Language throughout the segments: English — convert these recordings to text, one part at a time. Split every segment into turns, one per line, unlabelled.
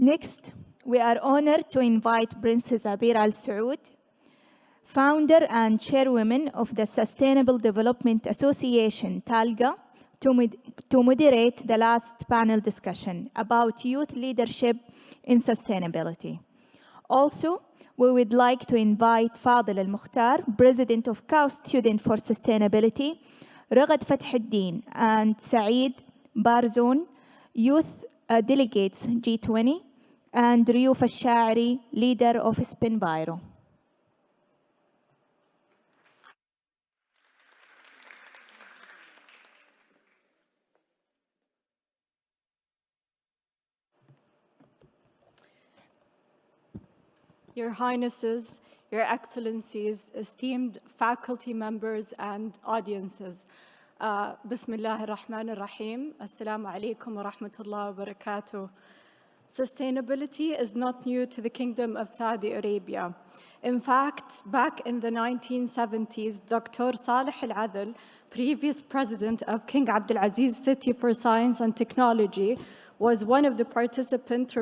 Next, we are honored to invite Princess Abir Al Saud, founder and chairwoman of the Sustainable Development Association, TALGA, to moderate the last panel discussion about youth leadership in sustainability. Also, we would like to invite Fadil Al-Mukhtar, President of CAU Student for Sustainability, Ragad Fath and Saeed Barzon, Youth Delegates G20, and Riyuf Al-Sha'ri, leader of Spinviro.
Your Highnesses, Your Excellencies, esteemed faculty members and audiences. Bismillah ar-Rahman ar-Rahim. Assalamu alaikum wa rahmatullahi wa barakatuh. Sustainability is not new to the Kingdom of Saudi Arabia. In fact, back in the 1970s, Dr. Saleh Al-Adel, previous president of King Abdulaziz City for Science and Technology, was one of the participants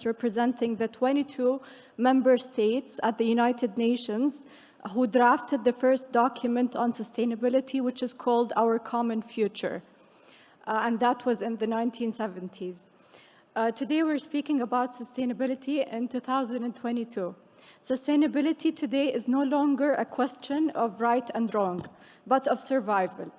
representing the 22 member states at the United Nations who drafted the first document on sustainability, which is called Our Common Future. And that was in the 1970s. Today we're speaking about sustainability in 2022. Sustainability today is no longer a question of right and wrong, but of survival.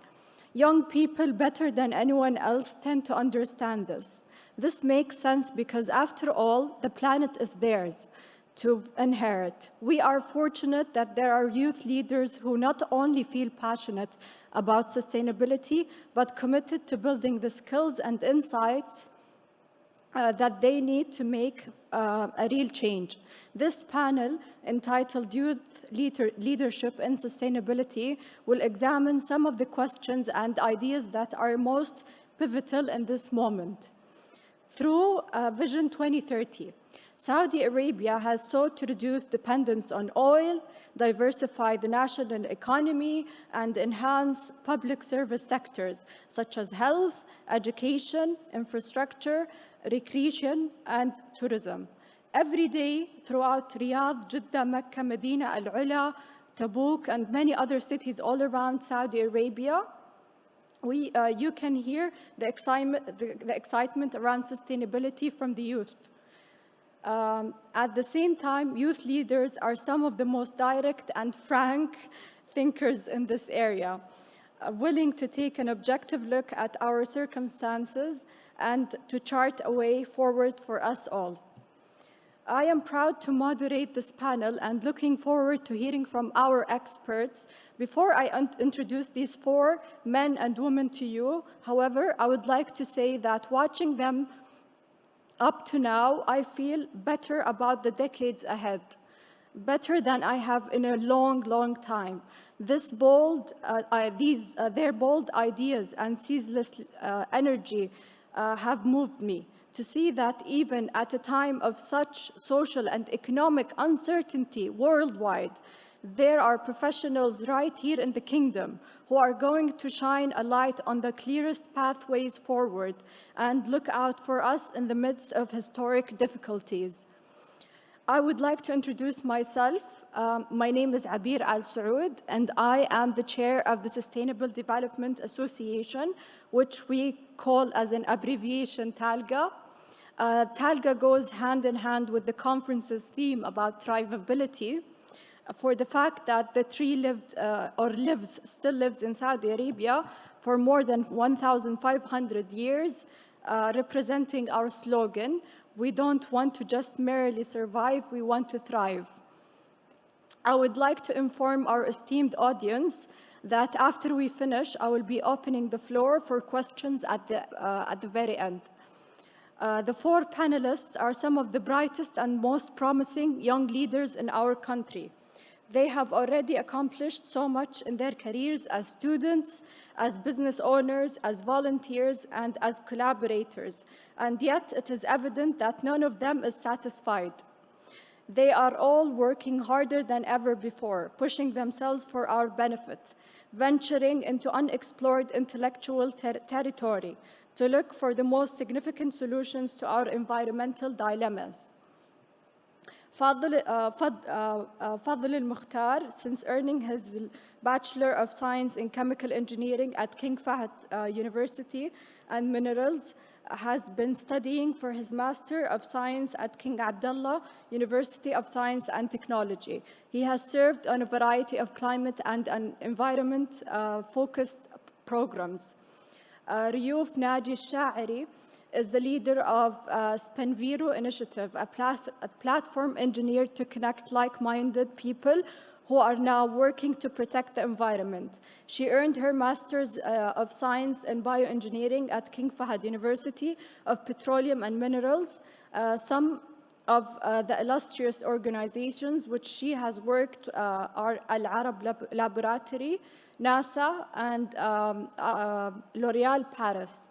Young people, better than anyone else, tend to understand this. This makes sense because, after all, the planet is theirs to inherit. We are fortunate that there are youth leaders who not only feel passionate about sustainability, but committed to building the skills and insights that they need to make a real change. This panel, entitled Youth Leadership in Sustainability, will examine some of the questions and ideas that are most pivotal in this moment. Through Vision 2030, Saudi Arabia has sought to reduce dependence on oil, diversify the national economy, and enhance public service sectors such as health, education, infrastructure, recreation, and tourism. Every day throughout Riyadh, Jeddah, Mecca, Medina, Al-Ula, Tabuk, and many other cities all around Saudi Arabia, you can hear the excitement around sustainability from the youth. At the same time, youth leaders are some of the most direct and frank thinkers in this area, willing to take an objective look at our circumstances and to chart a way forward for us all. I am proud to moderate this panel and looking forward to hearing from our experts. Before I introduce these four men and women to you, however, I would like to say that watching them up to now, I feel better about the decades ahead, better than I have in a long, long time. Their bold ideas and ceaseless energy have moved me to see that even at a time of such social and economic uncertainty worldwide, there are professionals right here in the kingdom who are going to shine a light on the clearest pathways forward and look out for us in the midst of historic difficulties. I would like to introduce myself. My name is Abir Al Saud, and I am the chair of the Sustainable Development Association, which we call as an abbreviation TALGA. TALGA goes hand in hand with the conference's theme about thrivability, for the fact that the tree still lives in Saudi Arabia for more than 1,500 years, representing our slogan, we don't want to just merely survive, we want to thrive. I would like to inform our esteemed audience that after we finish, I will be opening the floor for questions at the very end. The four panelists are some of the brightest and most promising young leaders in our country. They have already accomplished so much in their careers as students, as business owners, as volunteers, and as collaborators. And yet it is evident that none of them is satisfied. They are all working harder than ever before, pushing themselves for our benefit, venturing into unexplored intellectual territory to look for the most significant solutions to our environmental dilemmas. Fadl al-Mukhtar, since earning his Bachelor of Science in Chemical Engineering at King Fahd University and Minerals, has been studying for his Master of Science at King Abdullah University of Science and Technology. He has served on a variety of climate and environment-focused programs. Riouf Naji Sha'iri is the leader of Spenviro Initiative, a platform engineered to connect like-minded people who are now working to protect the environment. She earned her Master's of Science in Bioengineering at King Fahd University of Petroleum and Minerals. Some of the illustrious organizations which she has worked are Al-Arab Laboratory, NASA, and L'Oreal Paris.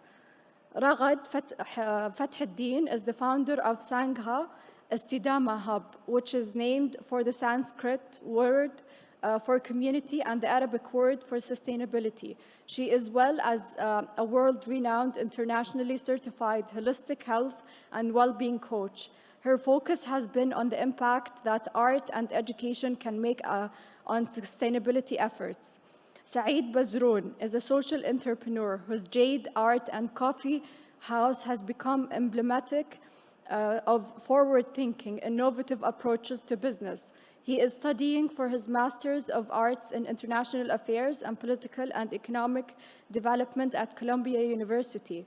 Ragad Fath al-Din is the founder of Sangha Istidama Hub, which is named for the Sanskrit word for community and the Arabic word for sustainability. She is well as a world-renowned, internationally certified holistic health and well-being coach. Her focus has been on the impact that art and education can make on sustainability efforts. Saeed Bazroun is a social entrepreneur whose Jade Art and Coffee House has become emblematic of forward-thinking, innovative approaches to business. He is studying for his Master's of Arts in International Affairs and Political and Economic Development at Columbia University.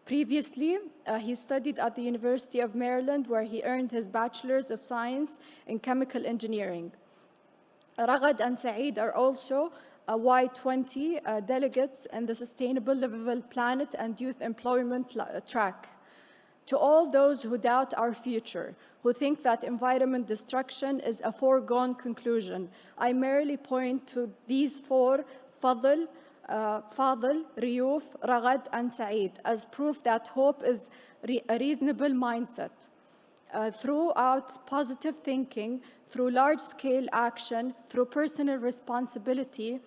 Previously, he studied at the University of Maryland, where he earned his Bachelor's of Science in Chemical Engineering. Ragad and Saeed are also Y20 delegates in the Sustainable Livable Planet and Youth Employment track. To all those who doubt our future, who think that environment destruction is a foregone conclusion, I merely point to these four, Fadl, Riouf, Ragad, and Saeed, as proof that hope is a reasonable mindset. Throughout positive thinking, through large-scale action, through personal responsibility,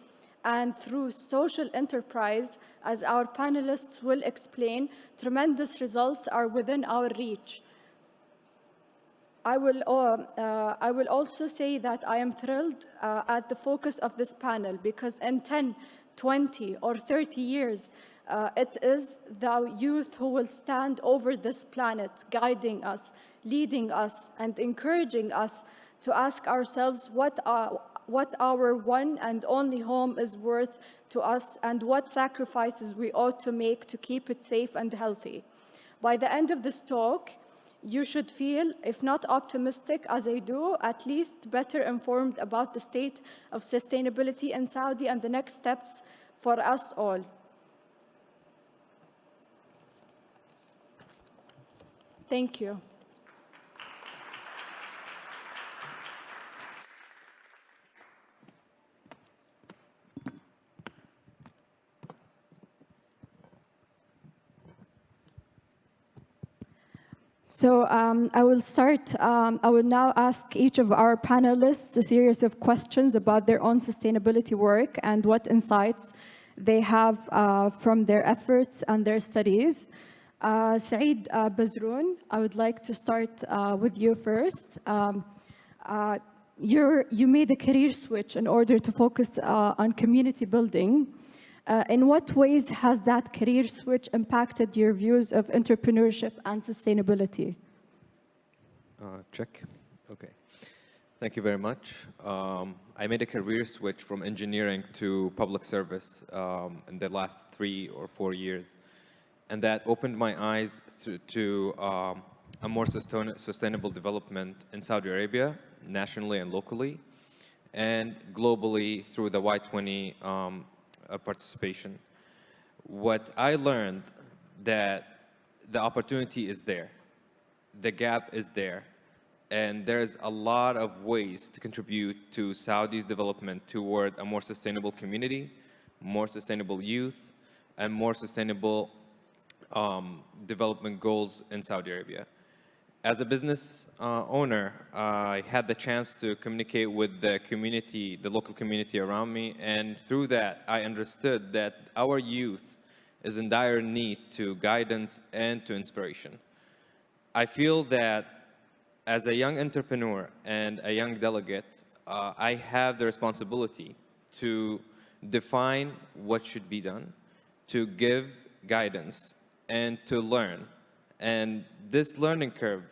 and through social enterprise, as our panelists will explain, tremendous results are within our reach. I will also say that I am thrilled at the focus of this panel, because in 10, 20, or 30 years, it is the youth who will stand over this planet, guiding us, leading us, and encouraging us to ask ourselves what our one and only home is worth to us, and what sacrifices we ought to make to keep it safe and healthy. By the end of this talk, you should feel, if not optimistic as I do, at least better informed about the state of sustainability in Saudi and the next steps for us all. Thank you. So I will now ask each of our panelists a series of questions about their own sustainability work and what insights they have from their efforts and their studies. Saeed Bazroun, I would like to start with you first. You made a career switch in order to focus on community building. In what ways has that career switch impacted your views of entrepreneurship and sustainability?
Check. Okay. Thank you very much. I made a career switch from engineering to public service in the last 3 or 4 years. And that opened my eyes to a more sustainable development in Saudi Arabia, nationally and locally, and globally through the Y20 participation. What I learned that the opportunity is there, the gap is there, and there's a lot of ways to contribute to Saudi's development toward a more sustainable community, more sustainable youth, and more sustainable development goals in Saudi Arabia. As a business owner, I had the chance to communicate with the community, the local community around me, and through that, I understood that our youth is in dire need to guidance and to inspiration. I feel that as a young entrepreneur and a young delegate, I have the responsibility to define what should be done, to give guidance, and to learn. And this learning curve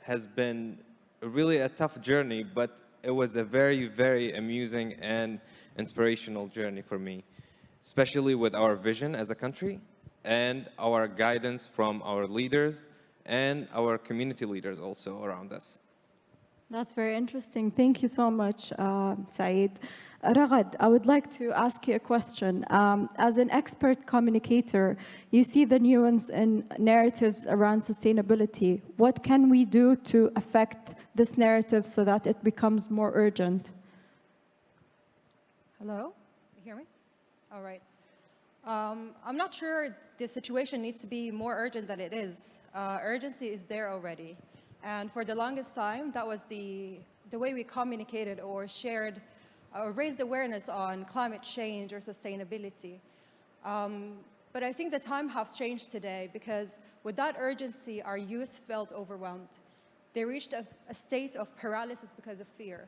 has been really a tough journey, but it was a very, very amusing and inspirational journey for me, especially with our vision as a country and our guidance from our leaders and our community leaders also around us.
That's very interesting. Thank you so much, Saeed. Ragad, I would like to ask you a question. As an expert communicator, you see the nuance in narratives around sustainability. What can we do to affect this narrative so that it becomes more urgent?
Hello? You hear me? All right. I'm not sure the situation needs to be more urgent than it is. Urgency is there already. And for the longest time, that was the way we communicated or shared or raised awareness on climate change or sustainability. But I think the time has changed today because with that urgency, our youth felt overwhelmed. They reached a state of paralysis because of fear.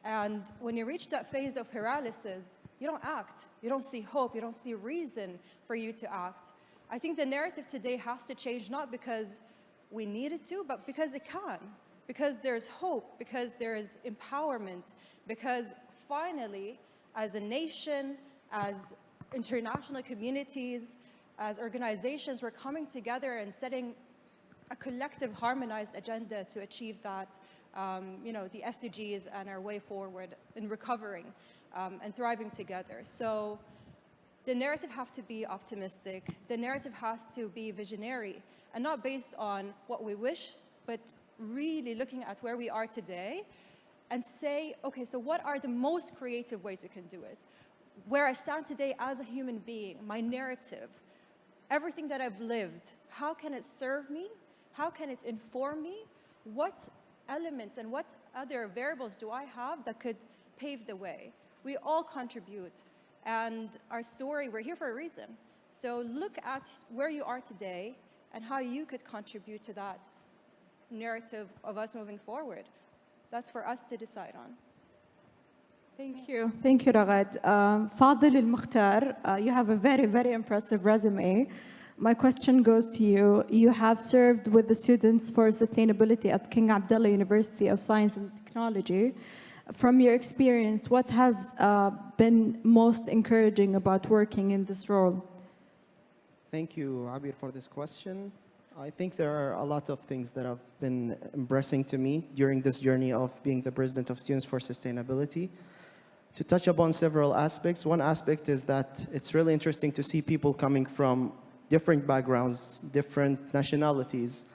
And when you reach that phase of paralysis, you don't act. You don't see hope. You don't see reason for you to act. I think the narrative today has to change, not because we need it to, but because it can. Because there's hope, because there is empowerment, because finally, as a nation, as international communities, as organizations, we're coming together and setting a collective harmonized agenda to achieve that, the SDGs and our way forward in recovering and thriving together. So the narrative has to be optimistic. The narrative has to be visionary and not based on what we wish, but really looking at where we are today and say, okay, so what are the most creative ways we can do it? Where I stand today as a human being, my narrative, everything that I've lived, how can it serve me? How can it inform me? What elements and what other variables do I have that could pave the way? We all contribute, and our story, we're here for a reason. So look at where you are today and how you could contribute to that narrative of us moving forward. That's for us to decide on.
Thank you. Thank you, Ragad. Fadil Al-Mukhtar, you have a very, very impressive resume. My question goes to you. You have served with the Students for Sustainability at King Abdullah University of Science and Technology. From your experience, what has been most encouraging about working in this role?
Thank you, Abir, for this question. I think there are a lot of things that have been impressing to me during this journey of being the president of Students for Sustainability. To touch upon several aspects, one aspect is that it's really interesting to see people coming from different backgrounds, different nationalities,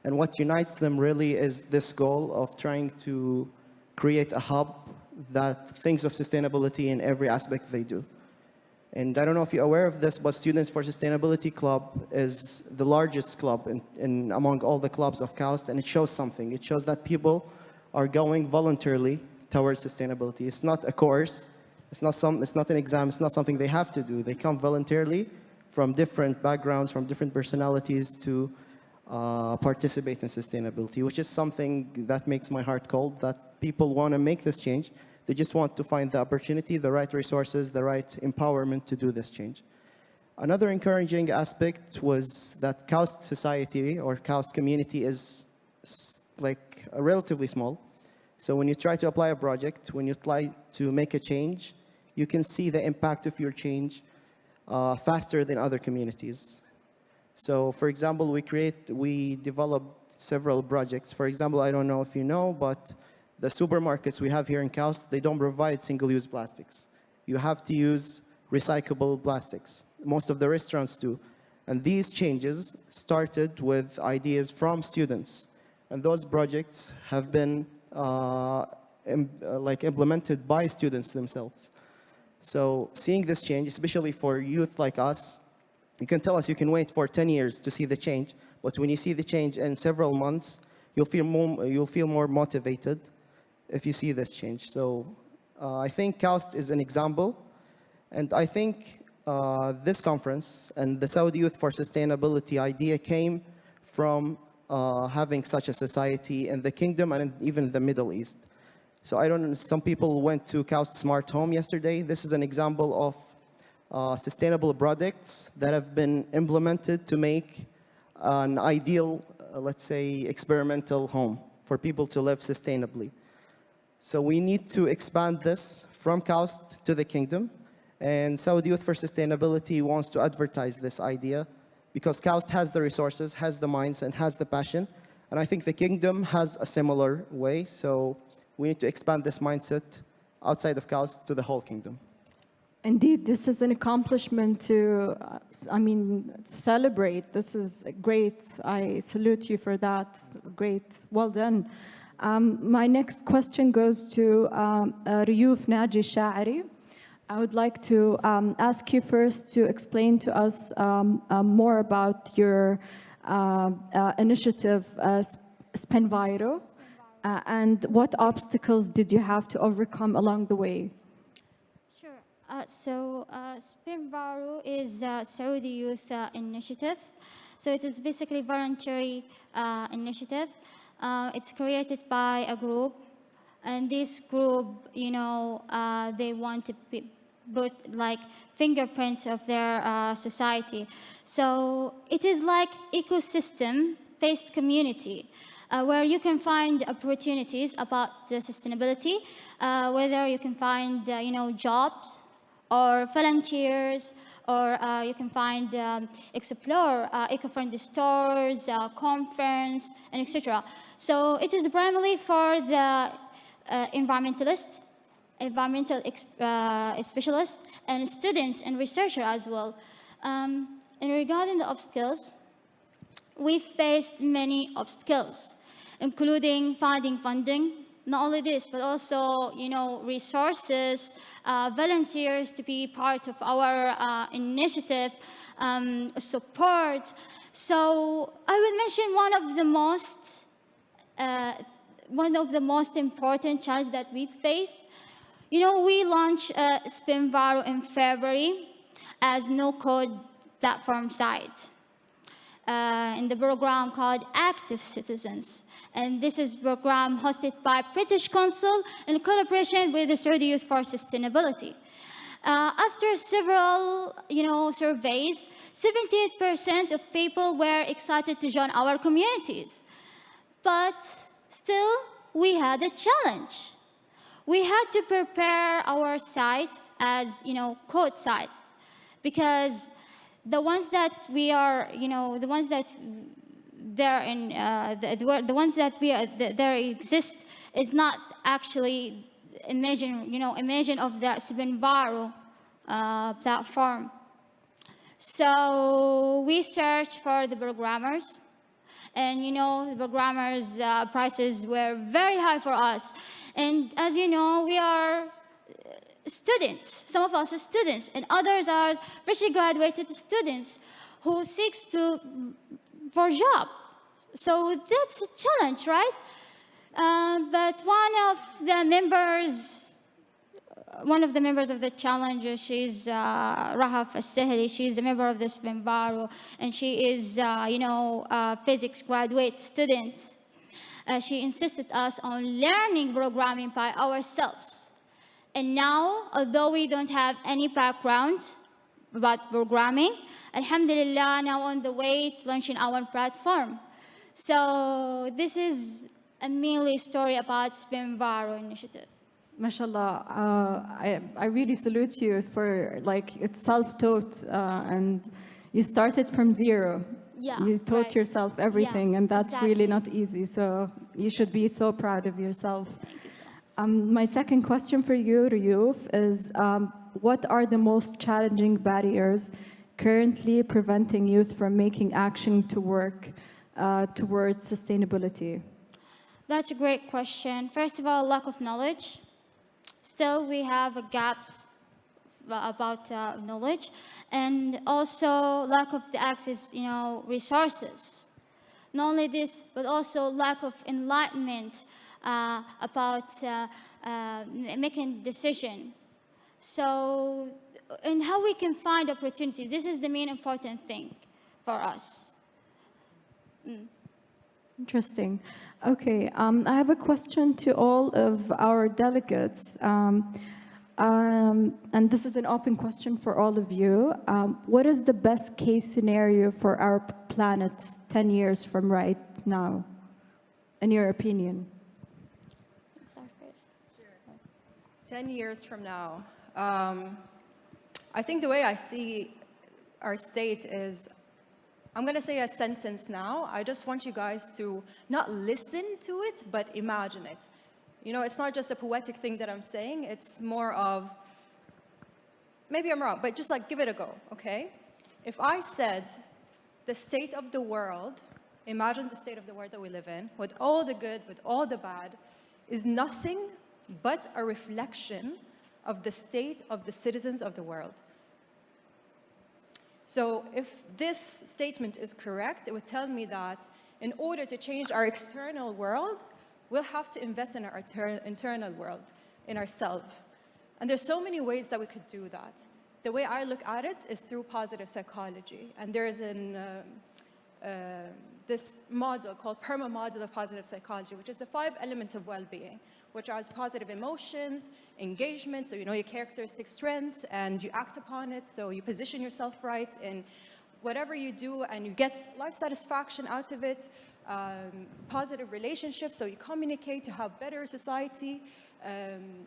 and what unites them really is this goal of trying to create a hub that thinks of sustainability in every aspect they do. And I don't know if you're aware of this, but Students for Sustainability Club is the largest club among all the clubs of KAUST, and it shows something. It shows that people are going voluntarily towards sustainability. It's not a course, it's not an exam, it's not something they have to do. They come voluntarily from different backgrounds, from different personalities to participate in sustainability, which is something that makes my heart cold, that people want to make this change. They just want to find the opportunity, the right resources, the right empowerment to do this change. Another encouraging aspect was that KAUST society or KAUST community is like relatively small. So when you try to apply a project, when you try to make a change, you can see the impact of your change faster than other communities. So for example, we developed several projects. For example, I don't know if you know, but the supermarkets we have here in KAUST, they don't provide single-use plastics. You have to use recyclable plastics. Most of the restaurants do. And these changes started with ideas from students. And those projects have been implemented by students themselves. So seeing this change, especially for youth like us, you can tell us you can wait for 10 years to see the change, but when you see the change in several months, you'll feel more motivated if you see this change. So I think KAUST is an example, and I think this conference and the Saudi Youth for Sustainability idea came from having such a society in the kingdom and even the Middle East. So I don't know, some people went to KAUST Smart Home yesterday. This is an example of sustainable products that have been implemented to make an ideal, let's say, experimental home for people to live sustainably. So we need to expand this from KAUST to the kingdom. And Saudi Youth for Sustainability wants to advertise this idea because KAUST has the resources, has the minds, and has the passion. And I think the kingdom has a similar way. So we need to expand this mindset outside of KAUST to the whole kingdom.
Indeed, this is an accomplishment to, celebrate. This is great. I salute you for that. Great. Well done. My next question goes to Riyuf Naji Sha'ari. I would like to ask you first to explain to us more about your initiative, Spinviro, and what obstacles did you have to overcome along the way?
Sure. Spinviro is a Saudi Youth initiative. So it is basically a voluntary initiative. It's created by a group. And this group, they want to put like fingerprints of their society. So it is like ecosystem-based community where you can find opportunities about the sustainability, whether you can find, jobs or volunteers, or you can find, explore eco-friendly stores, conference, and etc. So it is primarily for the environmental specialists, and students and researchers as well. And regarding the obstacles, we faced many obstacles, including finding funding. Not only this, but also, resources, volunteers to be part of our initiative, support. So I would mention one of the most important challenges that we faced. We launched Spinviro in February as no-code platform site in the program called Active Citizens. And this is a program hosted by British Council in collaboration with the Saudi Youth for Sustainability. After several, surveys, 78% of people were excited to join our communities. But still, we had a challenge. We had to prepare our site as, code site, because the ones that we are, the ones that there in the ones that there exist is not actually imagine of the Spinviro platform. So we searched for the programmers, and the programmers' prices were very high for us. And as you know, we are students. Some of us are students, and others are freshly graduated students who seeks for a job. So that's a challenge, right? But one of the members of the challenge, she's Rahaf Al-Sahli. She's a member of the Spinviro, and she is, a physics graduate student. She insisted us on learning programming by ourselves. And now, although we don't have any background about programming, alhamdulillah, now on the way to launching our platform. So this is a mainly story about Spinviro initiative.
MashaAllah, I really salute you for it's self-taught, and you started from zero.
Yeah,
you taught
right.
yourself everything,
Yeah,
and that's
exactly.
really not easy. So you should be so proud of yourself.
Thank you so much.
My second question for you, Riyuf, is what are the most challenging barriers currently preventing youth from making action to work towards sustainability?
That's a great question. First of all, lack of knowledge. Still, we have gaps about knowledge, and also lack of the access, resources. Not only this, but also lack of enlightenment about making decision. So and how we can find opportunities. This is the main important thing for us.
Interesting. Okay, I have a question to all of our delegates. And this is an open question for all of you. What is the best case scenario for our planet 10 years from right now, in your opinion?
Let's start first.
10 years from now, I think the way I see our state is, I'm going to say a sentence now. I just want you guys to not listen to it, but imagine it. You know, it's not just a poetic thing that I'm saying. It's more of, maybe I'm wrong, but just like give it a go, okay? If I said the state of the world, imagine the state of the world that we live in, with all the good, with all the bad, is nothing but a reflection of the state of the citizens of the world. So if this statement is correct, it would tell me that in order to change our external world, we'll have to invest in our internal world, in ourselves. And there's so many ways that we could do that. The way I look at it is through positive psychology. And there is this model called PERMA model of positive psychology, which is the 5 elements of well-being, which are positive emotions, engagement, so you know your characteristic strength, and you act upon it, so you position yourself right in whatever you do, and you get life satisfaction out of it, positive relationships, so you communicate to have better society,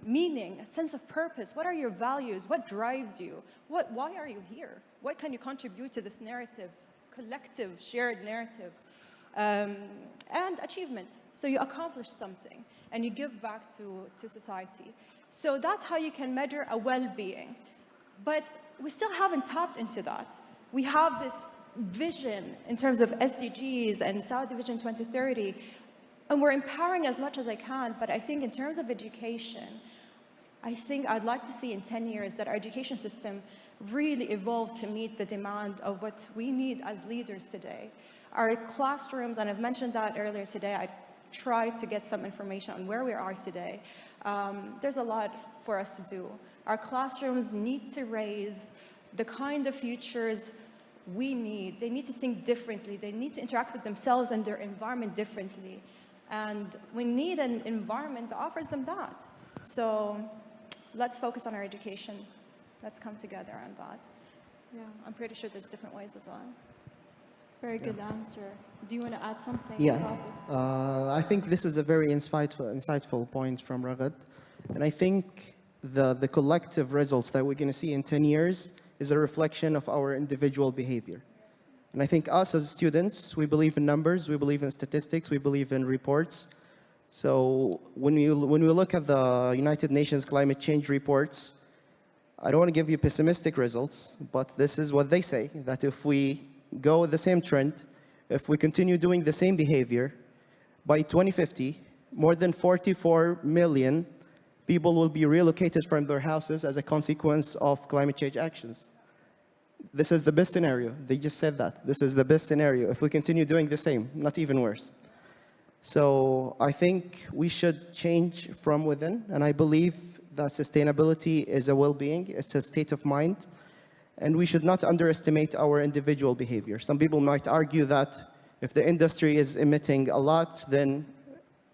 meaning, a sense of purpose. What are your values? What drives you? Why are you here? What can you contribute to this narrative, collective, shared narrative? And achievement. So you accomplish something and you give back to society. So that's how you can measure a well-being. But we still haven't tapped into that. We have this vision in terms of SDGs and Saudi Vision 2030, and we're empowering as much as I can, but I think in terms of education, I think I'd like to see in 10 years that our education system really evolve to meet the demand of what we need as leaders today. Our classrooms, and I've mentioned that earlier today, I tried to get some information on where we are today. There's a lot for us to do. Our classrooms need to raise the kind of futures we need. They need to think differently. They need to interact with themselves and their environment differently. And we need an environment that offers them that. So let's focus on our education. Let's come together on that.
Yeah,
I'm pretty sure there's different ways as well.
very good answer. Do you want to add something?
Yeah,
Fadil?
I think this is a very insightful point from Ragad. And I think the collective results that we're going to see in 10 years is a reflection of our individual behavior. And I think us as students, we believe in numbers, we believe in statistics, we believe in reports. So when we look at the United Nations climate change reports, I don't want to give you pessimistic results, but this is what they say, that if we go with the same trend, if we continue doing the same behavior, by 2050, more than 44 million people will be relocated from their houses as a consequence of climate change actions. This is the best scenario. They just said that. This is the best scenario if we continue doing the same, not even worse. So I think we should change from within, and I believe that sustainability is a well-being, it's a state of mind, and we should not underestimate our individual behavior. Some people might argue that if the industry is emitting a lot, then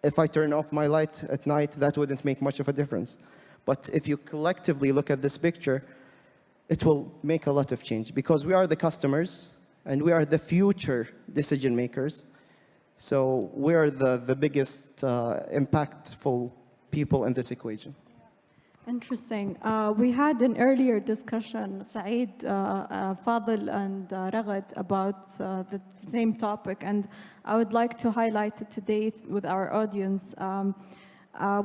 if I turn off my light at night, that wouldn't make much of a difference. But if you collectively look at this picture, it will make a lot of change because we are the customers and we are the future decision makers. So we are the biggest impactful people in this equation.
Interesting. We had an earlier discussion, Saeed, Fadil, and Ragad, about the same topic, and I would like to highlight it today with our audience.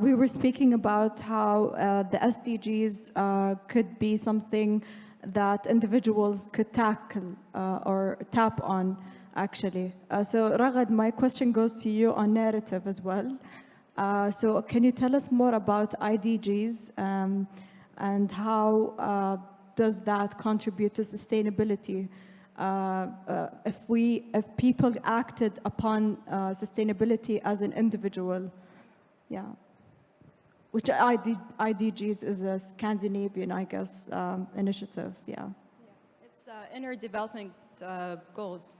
We were speaking about how the SDGs could be something that individuals could tackle or tap on, actually. So Ragad, my question goes to you on narrative as well. So can you tell us more about IDGs and how does that contribute to sustainability? If people acted upon sustainability as an individual, yeah. which IDGs is a Scandinavian, I guess, initiative, yeah.
It's inner development goals,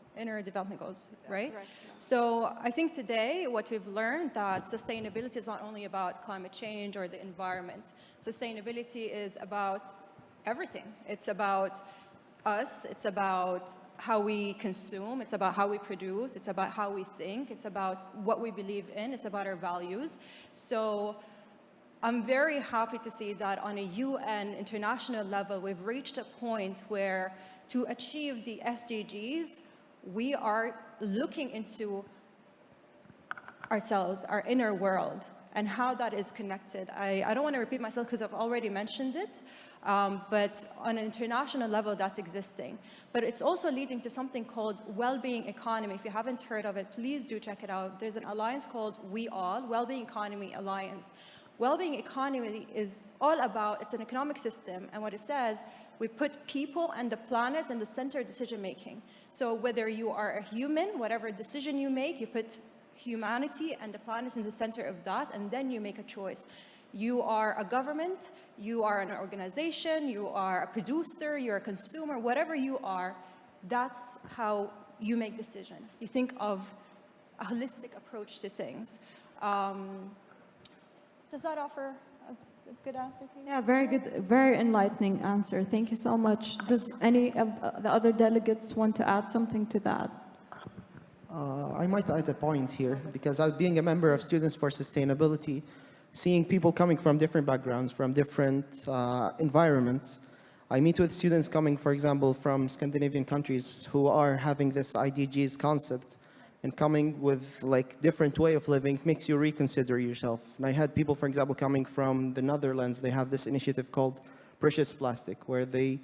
right? So I think today what we've learned that sustainability is not only about climate change or the environment. Sustainability is about everything. It's about us, it's about how we consume, it's about how we produce, it's about how we think, it's about what we believe in, it's about our values. So I'm very happy to see that on a UN international level, we've reached a point where to achieve the SDGs, we are looking into ourselves, our inner world, and how that is connected. I don't want to repeat myself because I've already mentioned it, but on an international level, that's existing. But it's also leading to something called well-being economy. If you haven't heard of it, please do check it out. There's an alliance called We All, Well-Being Economy Alliance. Well-being economy is all about, it's an economic system, and what it says, we put people and the planet in the center of decision-making. So whether you are a human, whatever decision you make, you put humanity and the planet in the center of that, and then you make a choice. You are a government, you are an organization, you are a producer, you're a consumer, whatever you are, that's how you make decision. You think of a holistic approach to things. Does that offer a good answer to you?
Yeah, very good, very enlightening answer. Thank you so much. Does any of the other delegates want to add something to that?
I might add a point here, because as being a member of Students for Sustainability, seeing people coming from different backgrounds, from different environments, I meet with students coming, for example, from Scandinavian countries who are having this IDGs concept and coming with like different way of living makes you reconsider yourself. And I had people, for example, coming from the Netherlands. They have this initiative called Precious Plastic, where they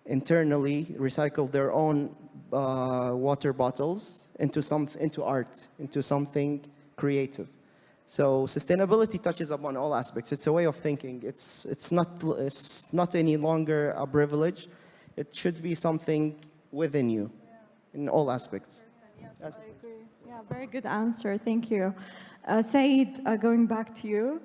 internally recycle their own water bottles into art, into something creative. So sustainability touches upon all aspects. It's a way of thinking. It's not any longer a privilege. It should be something within you, in all aspects.
Yes, I agree. Yeah, very good answer. Thank you. Saeed, going back to you.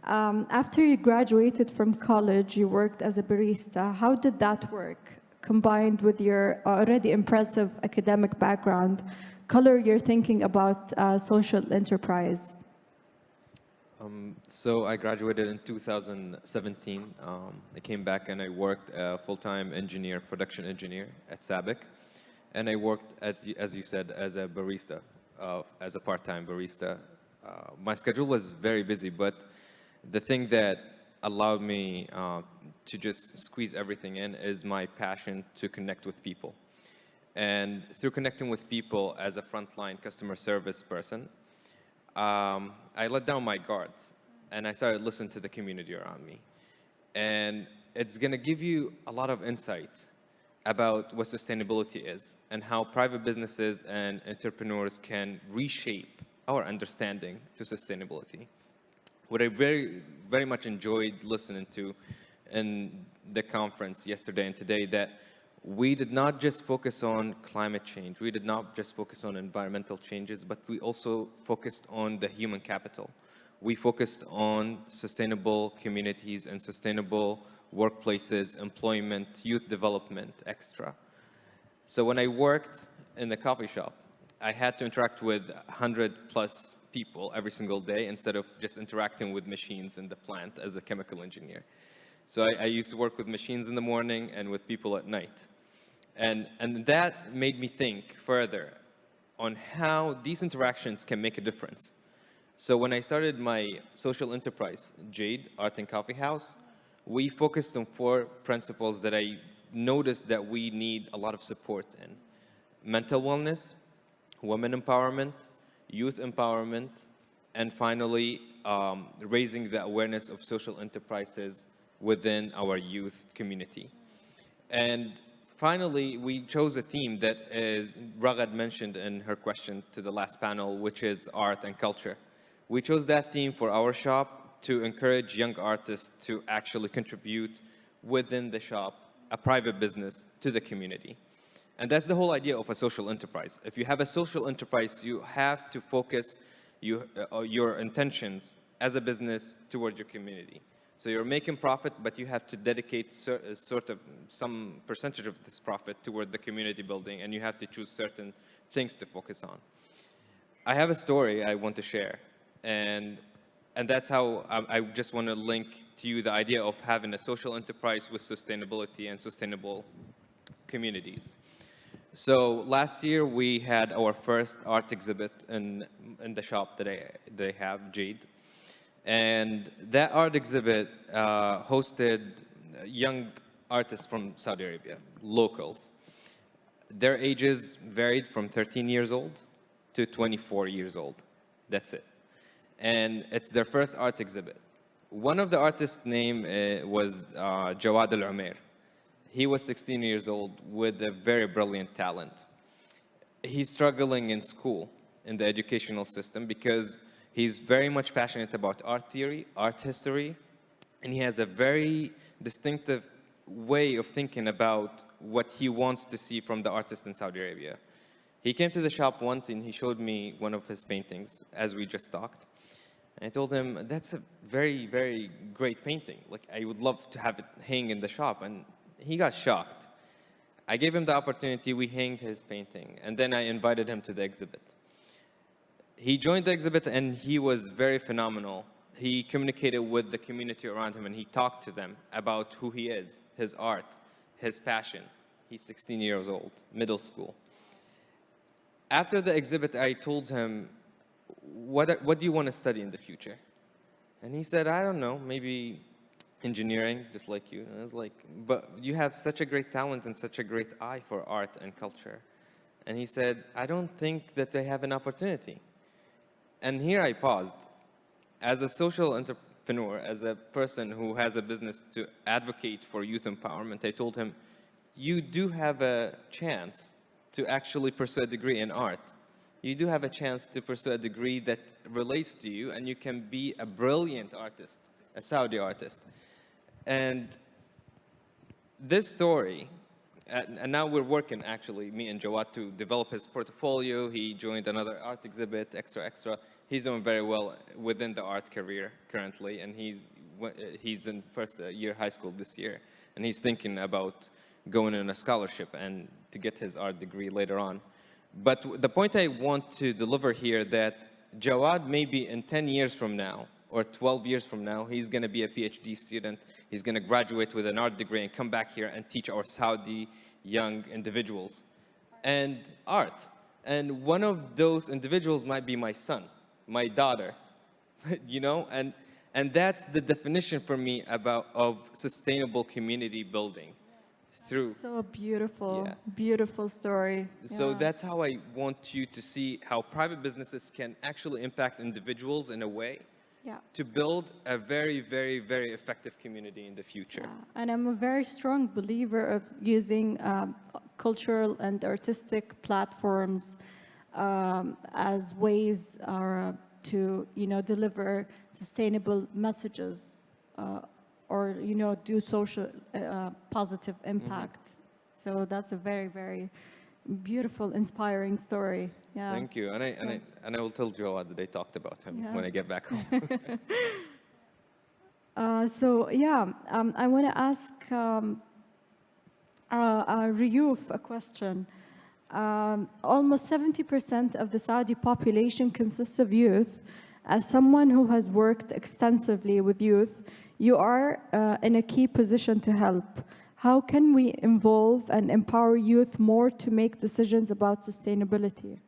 After you graduated from college, you worked as a barista. How did that work, combined with your already impressive academic background, color your thinking about social enterprise?
So I graduated in 2017. I came back and I worked full-time engineer, production engineer at SABIC. And I worked, as you said, as a barista, as a part-time barista. My schedule was very busy, but the thing that allowed me to just squeeze everything in is my passion to connect with people. And through connecting with people as a frontline customer service person, I let down my guards and I started listening to the community around me. And it's going to give you a lot of insight about what sustainability is and how private businesses and entrepreneurs can reshape our understanding to sustainability. What I very, very much enjoyed listening to in the conference yesterday and today, that we did not just focus on climate change, we did not just focus on environmental changes, but we also focused on the human capital. We focused on sustainable communities and sustainable workplaces, employment, youth development, extra. So when I worked in the coffee shop, I had to interact with 100+ people every single day instead of just interacting with machines in the plant as a chemical engineer. So I used to work with machines in the morning and with people at night. And that made me think further on how these interactions can make a difference. So when I started my social enterprise, Jade Art and Coffee House, we focused on 4 principles that I noticed that we need a lot of support in: mental wellness, women empowerment, youth empowerment, and finally, raising the awareness of social enterprises within our youth community. And finally, we chose a theme that Ragad mentioned in her question to the last panel, which is art and culture. We chose that theme for our shop to encourage young artists to actually contribute within the shop, a private business, to the community. And that's the whole idea of a social enterprise. If you have a social enterprise, you have to focus your intentions as a business toward your community. So you're making profit, but you have to dedicate sort of some percentage of this profit toward the community building, and you have to choose certain things to focus on. I have a story I want to share, and that's how I just want to link to you the idea of having a social enterprise with sustainability and sustainable communities. So last year we had our first art exhibit in the shop that they have, Jade. And that art exhibit hosted young artists from Saudi Arabia, locals. Their ages varied from 13 years old to 24 years old. That's it. And it's their first art exhibit. One of the artists' name was Jawad Al-Umair. He was 16 years old with a very brilliant talent. He's struggling in school, in the educational system, because he's very much passionate about art theory, art history, and he has a very distinctive way of thinking about what he wants to see from the artist in Saudi Arabia. He came to the shop once and he showed me one of his paintings, as we just talked. And I told him, that's a very, very great painting. Like, I would love to have it hang in the shop. And he got shocked. I gave him the opportunity, we hanged his painting, and then I invited him to the exhibit. He joined the exhibit and he was very phenomenal. He communicated with the community around him and he talked to them about who he is, his art, his passion. He's 16 years old, middle school. After the exhibit, I told him, what do you want to study in the future? And he said, I don't know, maybe engineering, just like you. And I was like, but you have such a great talent and such a great eye for art and culture. And he said, I don't think that I have an opportunity. And here I paused. As a social entrepreneur, as a person who has a business to advocate for youth empowerment, I told him, you do have a chance to actually pursue a degree in art. You do have a chance to pursue a degree that relates to you, and you can be a brilliant artist, a Saudi artist. And this story, and now we're working, actually, me and Jawad, to develop his portfolio. He joined another art exhibit, Extra. He's doing very well within the art career currently, and he's in first year high school this year. And he's thinking about going in a scholarship and to get his art degree later on. But the point I want to deliver here that Jawad, maybe in 10 years from now, or 12 years from now, he's going to be a PhD student. He's going to graduate with an art degree and come back here and teach our Saudi young individuals and art. And one of those individuals might be my son, my daughter, you know? And that's the definition for me of sustainable community building. Through.
So beautiful,
Yeah.
beautiful story.
So
Yeah.
that's how I want you to see how private businesses can actually impact individuals in a way
Yeah.
to build a very, very, very effective community in the future.
Yeah. And I'm a very strong believer of using cultural and artistic platforms as ways to, deliver sustainable messages or, do social positive impact. So that's a very, very beautiful, inspiring story. Yeah.
Thank you. And I will tell Jawad that I talked about him
Yeah.
when I get back home.
I want to ask Riyuf a question. Almost 70% of the Saudi population consists of youth. As someone who has worked extensively with youth, you are in a key position to help. How can we involve and empower youth more to make decisions about sustainability?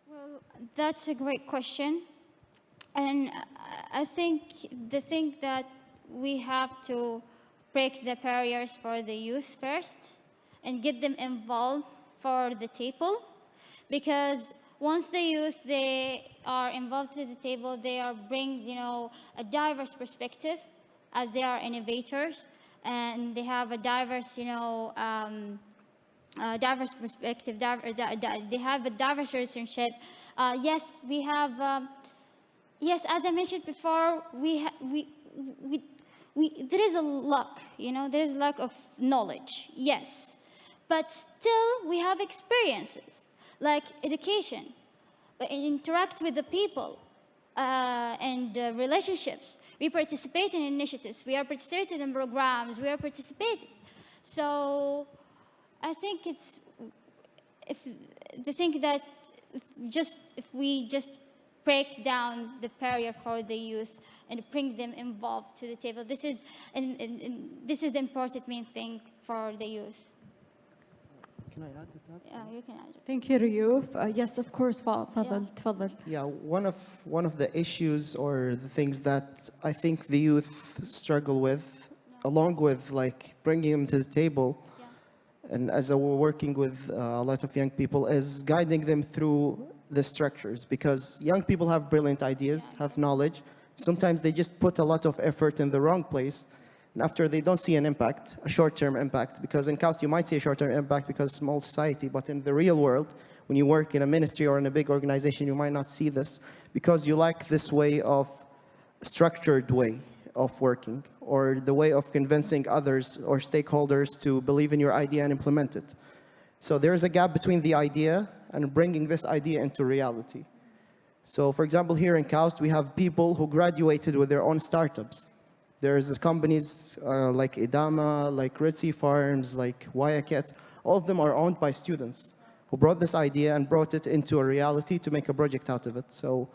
Well, that's a great question. And I think the thing that we have to break the barriers for the youth first and get them involved for the table. Because once the youth, they are involved to the table, they are bring, a diverse perspective as they are innovators. And they have a diverse, diverse perspective. They have a diverse relationship. Yes, we have. Yes, as I mentioned before, there is a lack. There is lack of knowledge. Yes, but still we have experiences like education, interact with the people, and relationships. We participate in initiatives. We are participating in programs. We are participating. So I think it's if we just break down the barrier for the youth and bring them involved to the table, this is the important main thing for the youth.
Can I add to that?
Yeah, you can add.
Thank you, Riyuf. Yes, of course, فضل, تفضل.
Yeah, one of the issues or the things that I think the youth struggle with, along with like bringing them to the table, and as we're working with a lot of young people, is guiding them through the structures, because young people have brilliant ideas, have knowledge. Sometimes they just put a lot of effort in the wrong place, and after they don't see an impact, a short-term impact, because in KAUST you might see a short-term impact because small society, but in the real world, when you work in a ministry or in a big organization, you might not see this because you lack this way of structured way of working, or the way of convincing others or stakeholders to believe in your idea and implement it. So there is a gap between the idea and bringing this idea into reality. So for example, here in KAUST, we have people who graduated with their own startups. There's companies like Idama, like Ritzy Farms, like Wayaket. All of them are owned by students who brought this idea and brought it into a reality to make a project out of it. So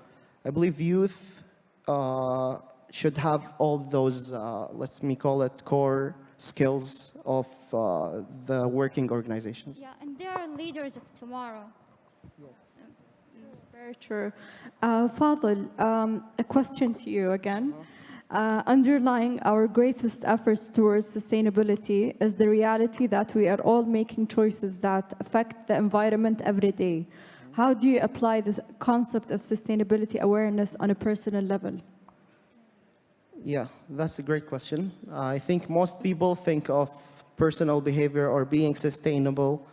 I believe youth should have all those, let me call it, core skills of the working organizations.
Yeah, and they are leaders of tomorrow.
Very true. Fadl, a question to you again. Underlying our greatest efforts towards sustainability is the reality that we are all making choices that affect the environment every day. How do you apply the concept of sustainability awareness on a personal level?
Yeah, that's a great question. I think most people think of personal behavior or being sustainable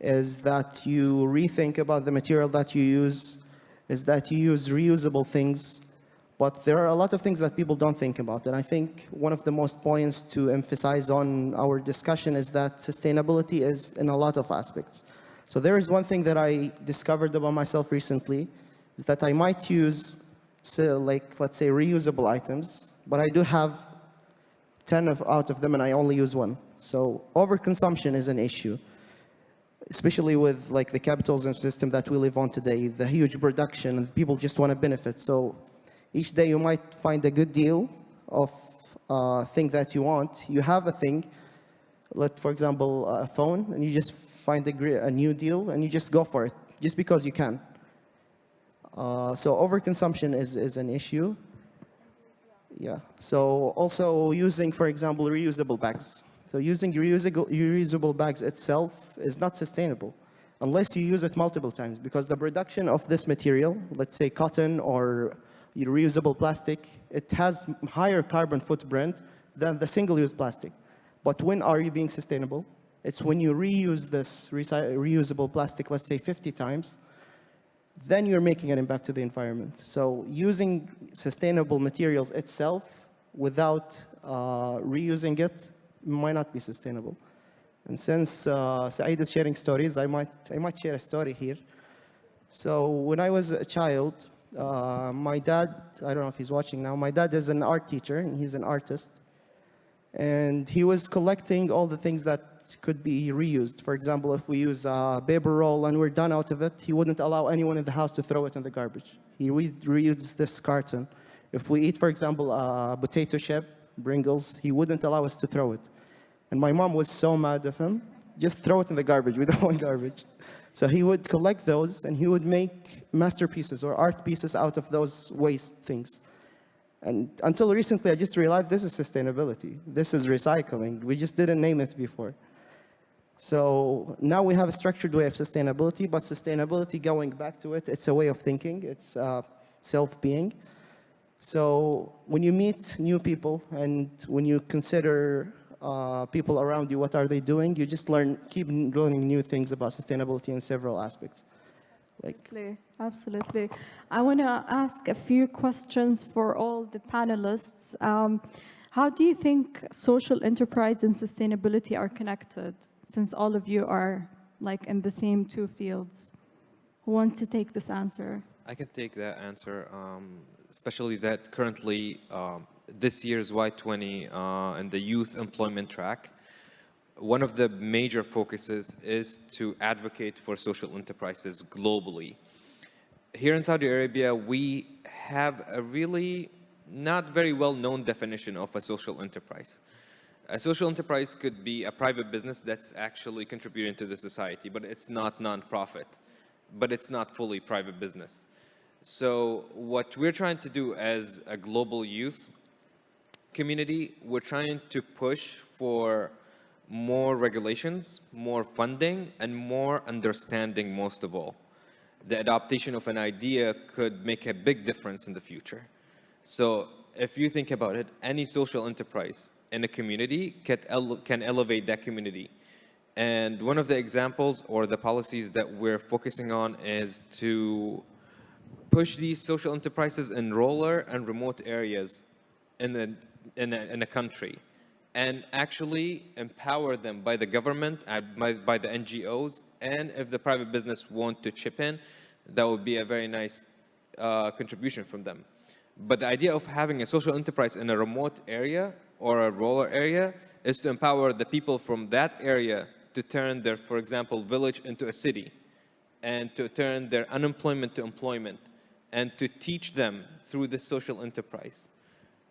is that you rethink about the material that you use, is that you use reusable things. But there are a lot of things that people don't think about. And I think one of the most points to emphasize on our discussion is that sustainability is in a lot of aspects. So there is one thing that I discovered about myself recently, is that I might use, like, let's say, reusable items, but I do have 10 out of them and I only use one. So overconsumption is an issue, especially with like the capitalism system that we live on today, the huge production, and people just want to benefit. So each day you might find a good deal of thing that you want. You have a thing, for example, a phone, and you just find a new deal and you just go for it, just because you can. So overconsumption is an issue. Yeah, so also using, for example, reusable bags. So using reusable bags itself is not sustainable unless you use it multiple times, because the production of this material, let's say cotton or reusable plastic, it has higher carbon footprint than the single-use plastic. But when are you being sustainable? It's when you reuse this reusable plastic, let's say 50 times, then you're making an impact to the environment. So using sustainable materials itself without reusing it might not be sustainable. And since Saeed is sharing stories, I might share a story here. So when I was a child, my dad, I don't know if he's watching now, my dad is an art teacher and he's an artist. And he was collecting all the things that could be reused. For example, if we use a paper roll and we're done out of it, he wouldn't allow anyone in the house to throw it in the garbage. He reused this carton. If we eat, for example, a potato chip, Pringles, he wouldn't allow us to throw it. And my mom was so mad at him, just throw it in the garbage, we don't want garbage. So he would collect those and he would make masterpieces or art pieces out of those waste things. And until recently, I just realized this is sustainability. This is recycling. We just didn't name it before. So now we have a structured way of sustainability, but sustainability, going back to it, it's a way of thinking. It's self-being. So when you meet new people and when you consider people around you, what are they doing? You just keep learning new things about sustainability in several aspects.
Absolutely. I want to ask a few questions for all the panelists. How do you think social enterprise and sustainability are connected, since all of you are like in the same two fields? Who wants to take this answer?
I can take that answer, especially that currently this year's Y20 and the youth employment track, one of the major focuses is to advocate for social enterprises globally. Here in Saudi Arabia, we have a really not very well-known definition of a social enterprise. A social enterprise could be a private business that's actually contributing to the society, but it's not non-profit, but it's not fully private business. So what we're trying to do as a global youth community, we're trying to push for more regulations, more funding, and more understanding most of all. The adaptation of an idea could make a big difference in the future. So if you think about it, any social enterprise in a community can elevate that community. And one of the examples or the policies that we're focusing on is to push these social enterprises in rural and remote areas in a country and actually empower them by the government, by the NGOs, and if the private business want to chip in, that would be a very nice contribution from them. But the idea of having a social enterprise in a remote area or a rural area is to empower the people from that area to turn their, for example, village into a city, and to turn their unemployment to employment, and to teach them through this social enterprise.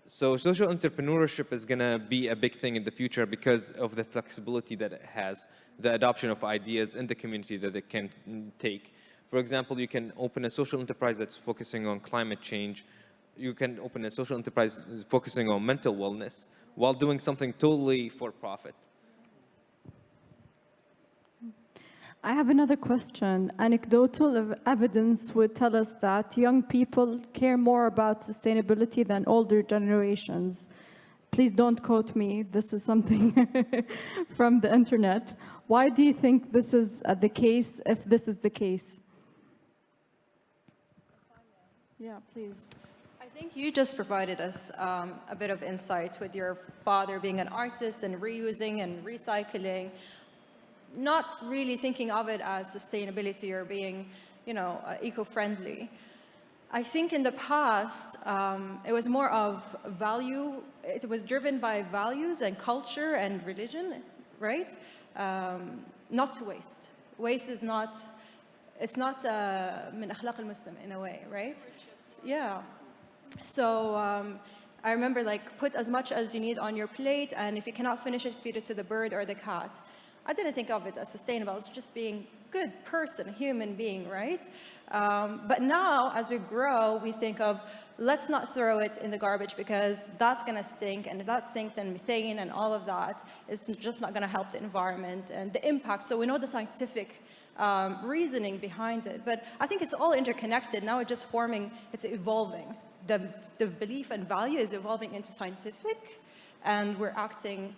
So social entrepreneurship is going to be a big thing in the future because of the flexibility that it has, the adoption of ideas in the community that it can take. For example, you can open a social enterprise that's focusing on climate change. You can open a social enterprise focusing on mental wellness while doing something totally for profit.
I have another question. Anecdotal evidence would tell us that young people care more about sustainability than older generations. Please don't quote me. This is something from the internet. Why do you think this is the case, if this is the case? Yeah, please.
I think you just provided us a bit of insight with your father being an artist and reusing and recycling, not really thinking of it as sustainability or being, eco-friendly. I think in the past, it was more of value. It was driven by values and culture and religion, right? Not to waste. Waste is not, it's not min akhlaq al-Muslim in a way, right? Yeah. So I remember put as much as you need on your plate, and if you cannot finish it, feed it to the bird or the cat. I didn't think of it as sustainable. It's just being a good person, a human being, right? But now, as we grow, we think of, let's not throw it in the garbage because that's going to stink. And if that stinks, then methane and all of that is just not going to help the environment and the impact. So we know the scientific reasoning behind it. But I think it's all interconnected. Now it's just forming, it's evolving. The belief and value is evolving into scientific, and we're acting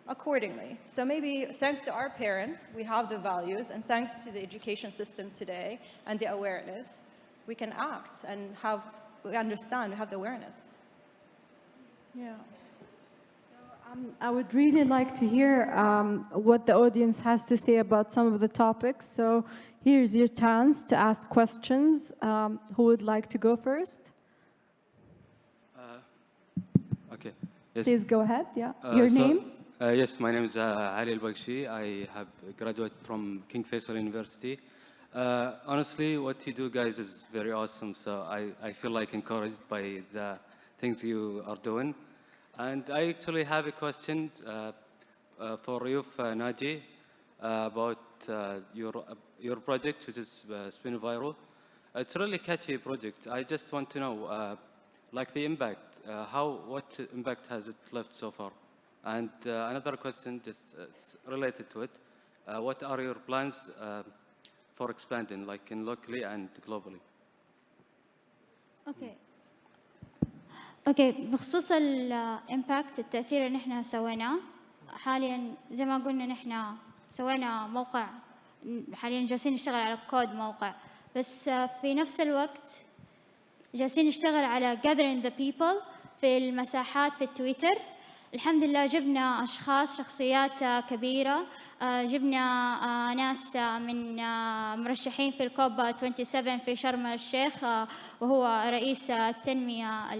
accordingly. So maybe thanks to our parents, we have the values, and thanks to the education system today and the awareness, we can act and we understand, we have the awareness. Yeah.
So I would really like to hear what the audience has to say about some of the topics. So here's your chance to ask questions. Who would like to go first?
Okay. Yes.
Please go ahead. Yeah. Your name?
Yes, my name is Ali Al-Bagshi. I have graduated from King Faisal University. Honestly, what you do, guys, is very awesome. So I feel encouraged by the things you are doing. And I actually have a question for you, Naji, about your project, which is SpinViro. It's a really catchy project. I just want to know, the impact. What impact has it left so far? And another question, just it's related to it. What are your plans for expanding, in locally and globally?
اوكي بخصوص الامباكت التاثير اللي احنا سويناه حاليا زي ما قلنا نحن سوينا موقع حاليا جالسين نشتغل على كود موقع بس في نفس الوقت جالسين نشتغل على gathering the people في المساحات في التويتر الحمد لله جبنا أشخاص شخصيات كبيرة. جبنا ناس من مرشحين في الكوب 27 في شرم الشيخ، وهو رئيس التنمية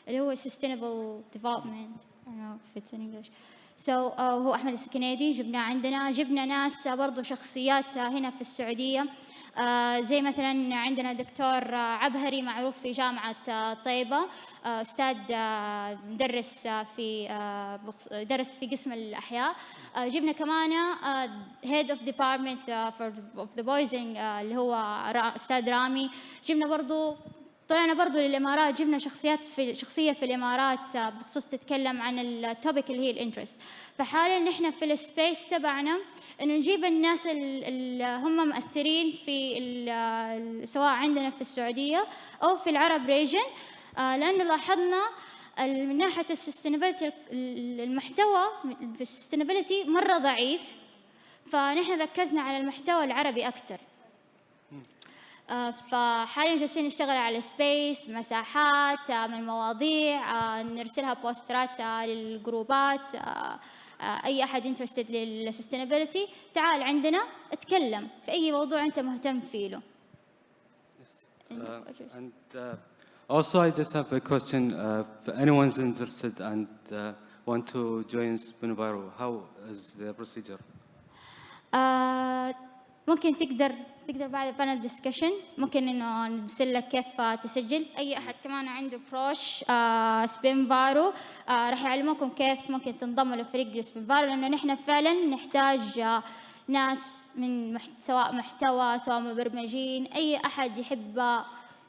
اللي هو Sustainable Development. I don't know if it's in English. So هو أحمد السكنيدي جبناه عندنا. جبنا ناس برضو شخصيات هنا في السعودية، زي مثلا عندنا دكتور عبهري معروف في جامعة طيبة، أستاذ مدرس درس في قسم الأحياء. جبنا كمان Head of Department of the Poisoning اللي هو أستاذ رامي. جبنا برضو طلعنا برضو للإمارات، جبنا شخصية في الإمارات بخصوص تتكلم عن التوبيك اللي هي الانترست. فحاليا نحن في السبيس تبعنا إنه نجيب الناس اللي هم مؤثرين في سواء عندنا في السعودية أو في العرب ريجن، لأنه لاحظنا من ناحية السستينابيلتي المحتوى في السستينابيلتي مرة ضعيف، فنحن ركزنا على المحتوى العربي أكثر. فحاليا جالسين نشتغل على سبيس، مساحات من مواضيع، نرسلها بوسترات للجروبات. أي أحد انترستد للسستينابيلتي تعال عندنا اتكلم في أي موضوع أنت مهتم فيه له.
Also, I just have a question. If anyone's interested and want to join Spinviro, how is the procedure?
ممكن تقدر بعد البانل ديسكشن ممكن انه نرسل لك كيف تسجل. اي احد كمان عنده بروش سبينفارو راح يعلمكم كيف ممكن تنضموا لفريق سبينفارو، لانه نحن فعلا نحتاج ناس من سواء محتوى سواء مبرمجين، اي احد يحب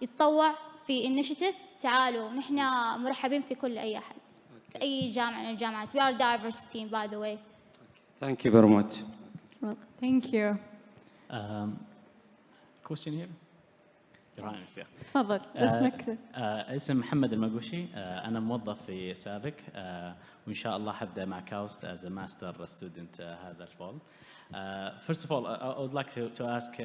يتطوع في انيشيتيف تعالوا، نحن مرحبين في كل اي احد في اي جامعه من الجامعات. We are diverse team by the way.
Thank you very much.
Thank you.
Question here. Your Highness, yeah.
تفضل اسمك.
اسم محمد المقوشي. أنا موظف في سافك، وإن شاء الله حبدأ مع كاوست as a master student هذا الفول. First of all, I would like to ask,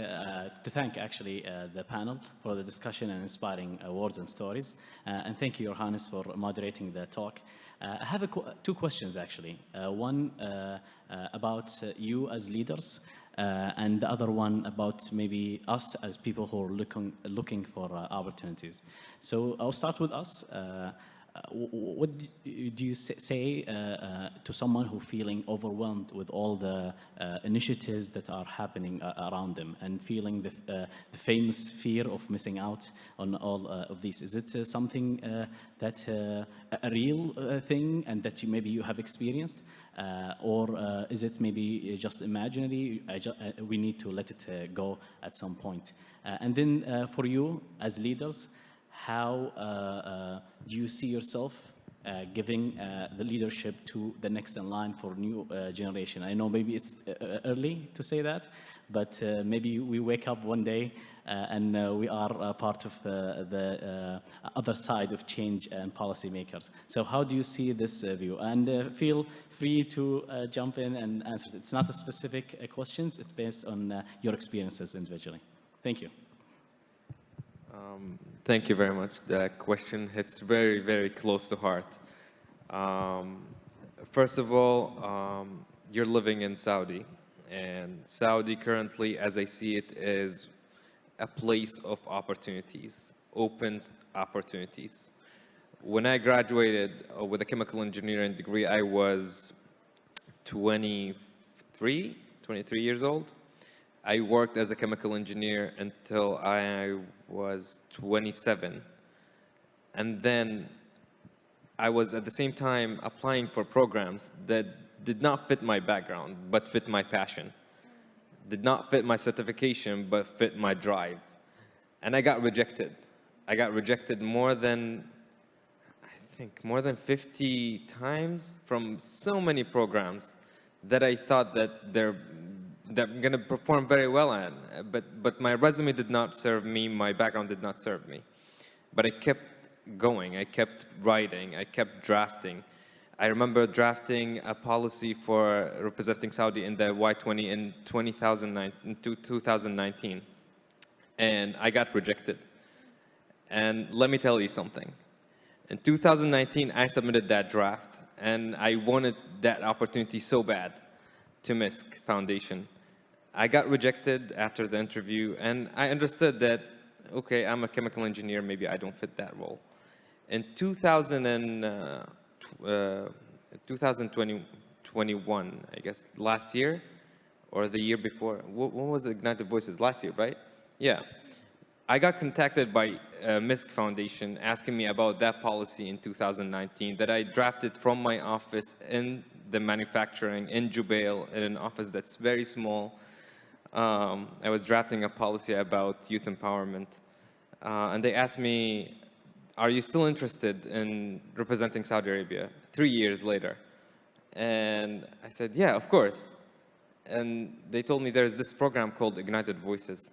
to thank actually the panel for the discussion and inspiring words and stories, and thank you, Your Highness, for moderating the talk. I have two questions actually. One about you as leaders, and the other one about maybe us as people who are looking for opportunities. So I'll start with us. What do you say to someone who feeling overwhelmed with all the initiatives that are happening around them and feeling the famous fear of missing out on all of these? Is it something that a real thing and that maybe you have experienced? Or is it maybe just imaginary? We need to let it go at some point. And then for you as leaders, how do you see yourself giving the leadership to the next in line for new generation? I know maybe it's early to say that, but maybe we wake up one day and we are part of the other side of change and policymakers. So how do you see this view? And feel free to jump in and answer. It's not a specific questions, it's based on your experiences individually. Thank you.
Thank you very much. The question hits very, very close to heart. First of all, you're living in Saudi, and Saudi currently, as I see it, is a place of opportunities, open opportunities. When I graduated with a chemical engineering degree, I was 23 years old. I worked as a chemical engineer until I was 27. And then I was at the same time applying for programs that did not fit my background, but fit my passion. Did not fit my certification, but fit my drive. And I got rejected. I got rejected more than 50 times from so many programs that I thought that I'm going to perform very well in, but my resume did not serve me, my background did not serve me. But I kept going, I kept writing, I kept drafting. I remember drafting a policy for representing Saudi in the Y20 in 2019, and I got rejected. And let me tell you something. In 2019, I submitted that draft, and I wanted that opportunity so bad to MISC Foundation. I got rejected after the interview, and I understood that, okay, I'm a chemical engineer, maybe I don't fit that role. In 2021, I guess, last year, or the year before, when was Ignited Voices? Last year, right? Yeah. I got contacted by MISC Foundation asking me about that policy in 2019 that I drafted from my office in the manufacturing in Jubail, in an office that's very small. I was drafting a policy about youth empowerment. And they asked me, are you still interested in representing Saudi Arabia 3 years later? And I said, yeah, of course. And they told me there's this program called Ignited Voices.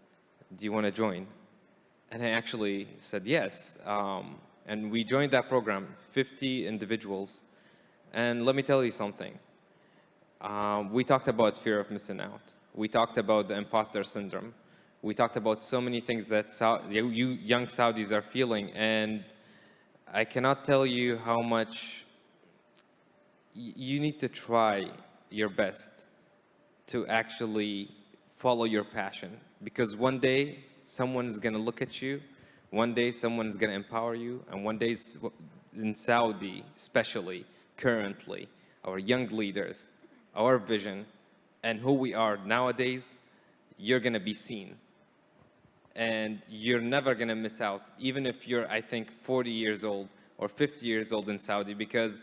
Do you want to join? And I actually said yes. And we joined that program, 50 individuals. And let me tell you something. We talked about fear of missing out. We talked about the imposter syndrome. We talked about so many things that you young Saudis are feeling. And I cannot tell you how much you need to try your best to actually follow your passion. Because one day, someone is going to look at you. One day, someone is going to empower you. And one day, in Saudi, especially, currently, our young leaders, our vision, and who we are nowadays, you're going to be seen. And you're never going to miss out, even if you're, I think, 40 years old or 50 years old in Saudi, because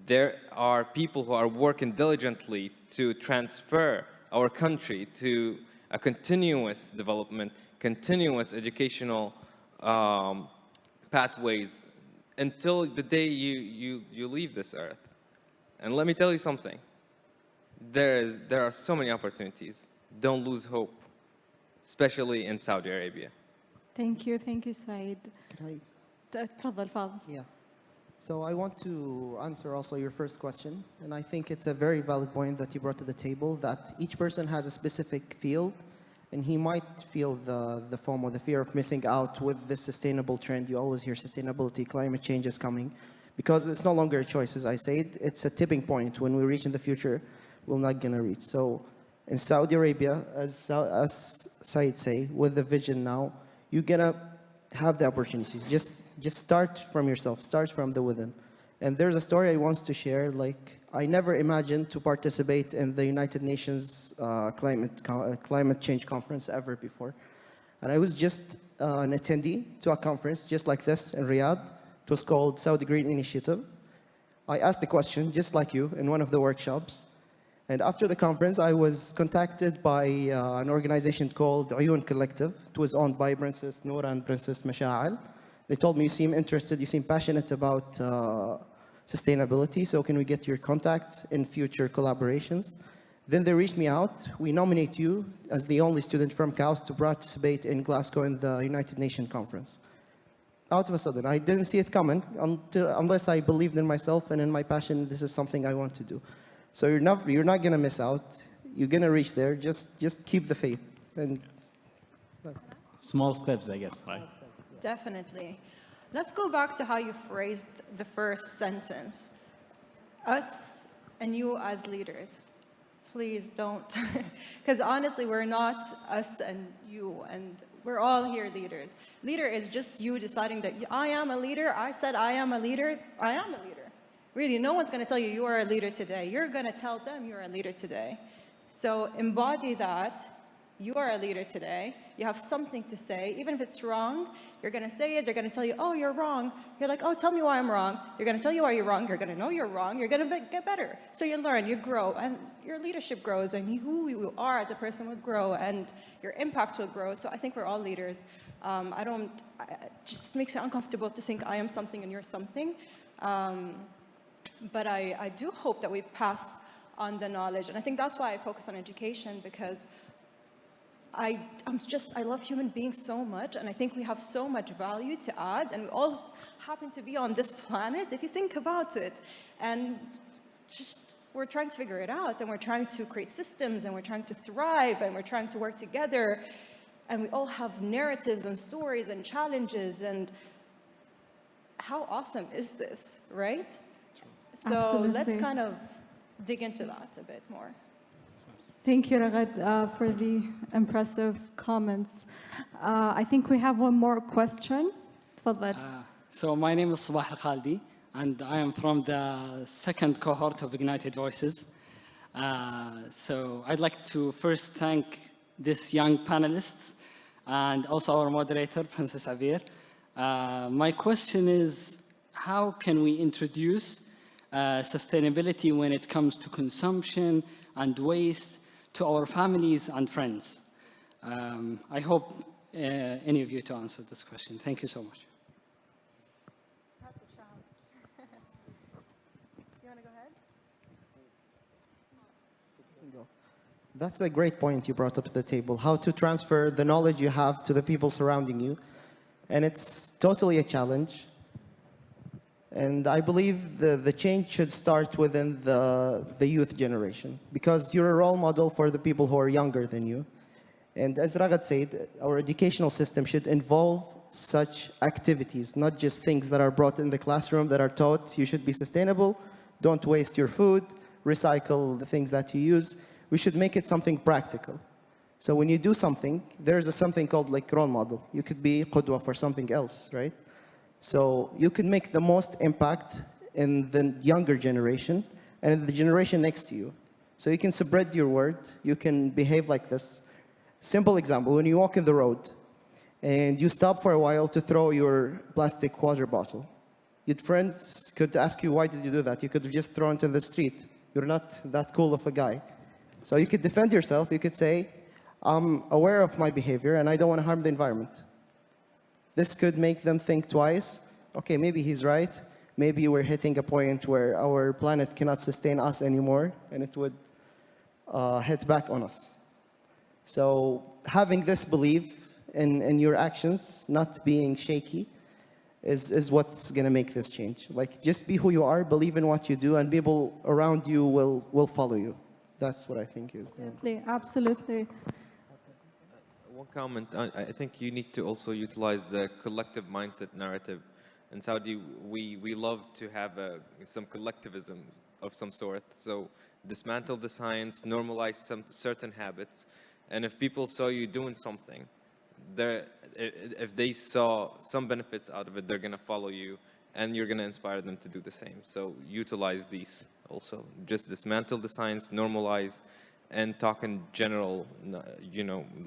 there are people who are working diligently to transfer our country to a continuous development, continuous educational pathways until the day you leave this earth. And let me tell you something. There are so many opportunities. Don't lose hope, especially in Saudi Arabia.
Thank you, Said.
Can
تفضل فاضل.
Yeah. So I want to answer also your first question, and I think it's a very valid point that you brought to the table, that each person has a specific field, and he might feel the FOMO, the fear of missing out with this sustainable trend. You always hear sustainability, climate change is coming, because it's no longer a choice, as I said. It's a tipping point. When we reach in the future, we're not going to reach. So in Saudi Arabia, as Said say, with the vision now, you're going to have the opportunities. Just start from yourself, start from the within. And there's a story I want to share. Like, I never imagined to participate in the United Nations climate change conference ever before. And I was just an attendee to a conference just like this in Riyadh. It was called Saudi Green Initiative. I asked the question, just like you, in one of the workshops. And after the conference, I was contacted by an organization called Uyun Collective. It was owned by Princess Noura and Princess Masha'al. They told me, you seem interested, you seem passionate about sustainability, so can we get your contact in future collaborations? Then they reached me out. We nominate you as the only student from KAUST to participate in Glasgow in the United Nations Conference. Out of a sudden, I didn't see it coming unless I believed in myself and in my passion. This is something I want to do. So you're not going to miss out. You're going to reach there. Just keep the faith. And
Small steps, I guess, right?
Definitely. Let's go back to how you phrased the first sentence. Us and you as leaders. Please don't. Because honestly, we're not us and you, and we're all here leaders. Leader is just you deciding that I am a leader. I said I am a leader. I am a leader. Really, no one's going to tell you you are a leader today. You're going to tell them you're a leader today. So embody that. You are a leader today. You have something to say. Even if it's wrong, you're going to say it. They're going to tell you, oh, you're wrong. You're like, oh, tell me why I'm wrong. They're going to tell you why you're wrong. You're going to know you're wrong. You're going to get better. So you learn, you grow, and your leadership grows, and who you are as a person will grow, and your impact will grow. So I think we're all leaders. It just makes it uncomfortable to think I am something and you're something. But I do hope that we pass on the knowledge. And I think that's why I focus on education, because I love human beings so much, and I think we have so much value to add, and we all happen to be on this planet, if you think about it. And just, we're trying to figure it out, and we're trying to create systems, and we're trying to thrive, and we're trying to work together. And we all have narratives and stories and challenges, and how awesome is this, right? So let's
Absolutely.
kind of dig into that a bit more.
Thank you, Ragad, for the impressive comments. I think we have one more question. تفضل.
So my name is Sabah Al-Khaldi, and I am from the second cohort of Ignited Voices. So I'd like to first thank these young panelists and also our moderator, Princess Abir. My question is, how can we introduce sustainability when it comes to consumption and waste to our families and friends? I hope any of you to answer this question. Thank you so much.
That's a great point you brought up at the table, how to transfer the knowledge you have to the people surrounding you. And it's totally a challenge. And I believe the change should start within the youth generation, because you're a role model for the people who are younger than you. And as Ragad said, our educational system should involve such activities, not just things that are brought in the classroom that are taught. You should be sustainable, don't waste your food, recycle the things that you use. We should make it something practical. So when you do something, there's something called like role model. You could be qudwa for something else, right? So you can make the most impact in the younger generation and in the generation next to you. So you can spread your word, you can behave like this. Simple example, when you walk in the road and you stop for a while to throw your plastic water bottle, your friends could ask you, why did you do that? You could have just thrown it in the street. You're not that cool of a guy. So you could defend yourself. You could say, I'm aware of my behavior and I don't want to harm the environment. This could make them think twice. Okay, maybe he's right. Maybe we're hitting a point where our planet cannot sustain us anymore and it would hit back on us. So having this belief in your actions, not being shaky, is what's going to make this change. Like, just be who you are, believe in what you do, and people around you will follow you. That's what I think is.
Absolutely, absolutely.
One comment, I think you need to also utilize the collective mindset narrative. In Saudi, we love to have some collectivism of some sort. So dismantle the science, normalize some certain habits. And if people saw you doing something, if they saw some benefits out of it, they're going to follow you and you're going to inspire them to do the same. So utilize these also. Just dismantle the science, normalize, and talk in general,